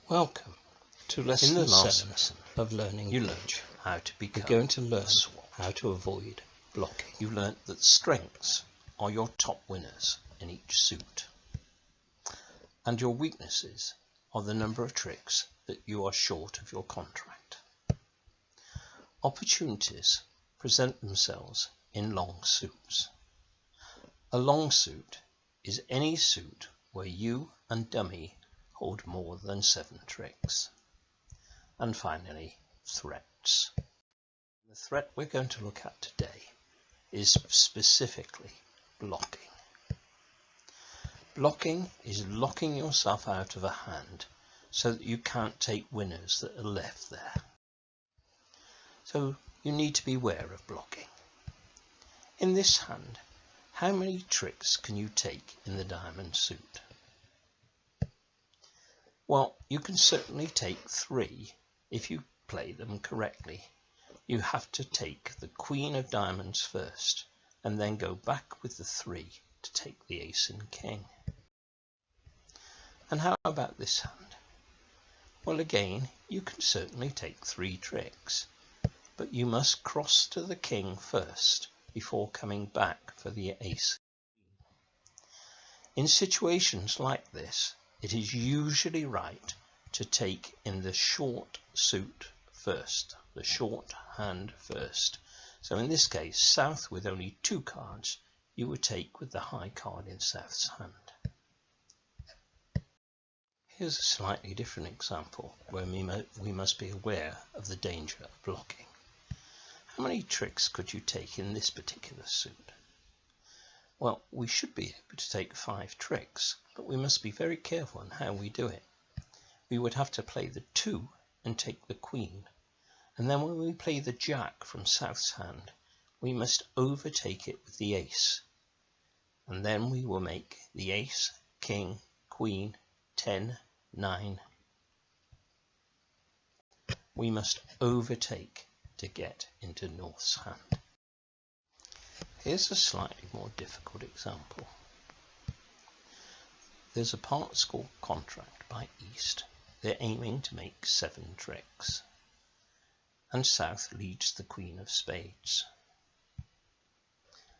Welcome to lesson 7 of Learning you Bridge. learnt how to become We're going to learn SWAT. how to avoid blocking. You learnt that strengths are your top winners in each suit, and your weaknesses are the number of tricks that you are short of your contract. Opportunities present themselves in long suits. A long suit is any suit where you and dummy hold more than 7 tricks. And finally, threats. The threat we're going to look at today is specifically blocking. Blocking is locking yourself out of a hand so that you can't take winners that are left there. So you need to be aware of blocking. In this hand, how many tricks can you take in the diamond suit? Well, you can certainly take 3 if you play them correctly. You have to take the Queen of Diamonds first and then go back with the 3 to take the Ace and King. And how about this hand? Well, again, you can certainly take 3 tricks, but you must cross to the King first before coming back for the Ace. In situations like this, it is usually right to take in the short suit first, the short hand first. So in this case, South with only 2 cards, you would take with the high card in South's hand. Here's a slightly different example where we must be aware of the danger of blocking. How many tricks could you take in this particular suit? Well, we should be able to take 5 tricks, but we must be very careful in how we do it. We would have to play the 2 and take the Queen, and then when we play the Jack from South's hand, we must overtake it with the Ace, and then we will make the Ace, King, Queen, 10, 9. We must overtake to get into North's hand. Here's a slightly more difficult example. There's a part score contract by East. They're aiming to make 7 tricks. And South leads the Queen of Spades.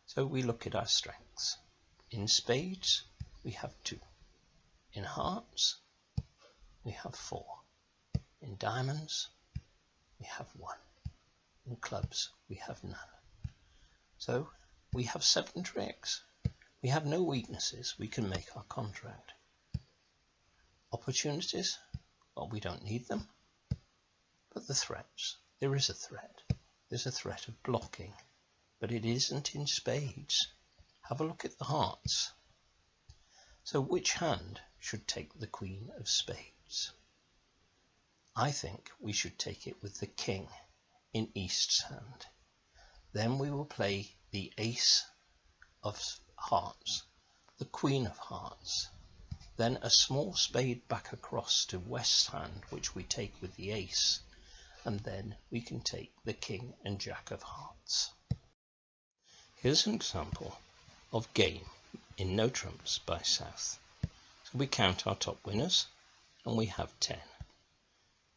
So we look at our strengths. In Spades, we have 2. In Hearts, we have 4. In Diamonds, we have 1. In Clubs, we have none. So we have 7 tricks. We have no weaknesses. We can make our contract. Opportunities? Well, we don't need them. But the threats, there is a threat. There's a threat of blocking, but it isn't in Spades. Have a look at the Hearts. So which hand should take the Queen of Spades? I think we should take it with the King in East's hand. Then we will play the Ace of Hearts, the Queen of Hearts, then a small spade back across to West's hand, which we take with the Ace, and then we can take the King and Jack of Hearts. Here's an example of game in No Trumps by South. So we count our top winners, and we have 10.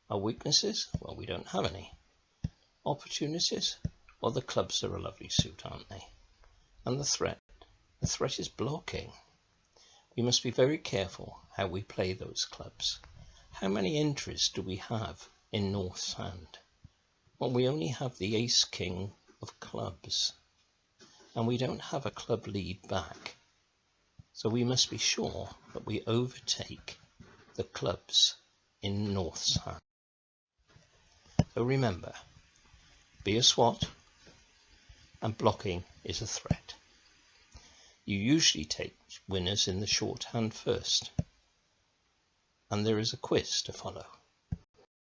Our weaknesses? Well, we don't have any. Opportunities? Well, the clubs are a lovely suit, aren't they? And the threat? The threat is blocking. We must be very careful how we play those clubs. How many entries do we have in North's hand? Well, we only have the Ace King of Clubs, and we don't have a club lead back. So we must be sure that we overtake the clubs in North's hand. So remember, be a SWAT, and blocking is a threat. You usually take winners in the short hand first, and there is a quiz to follow.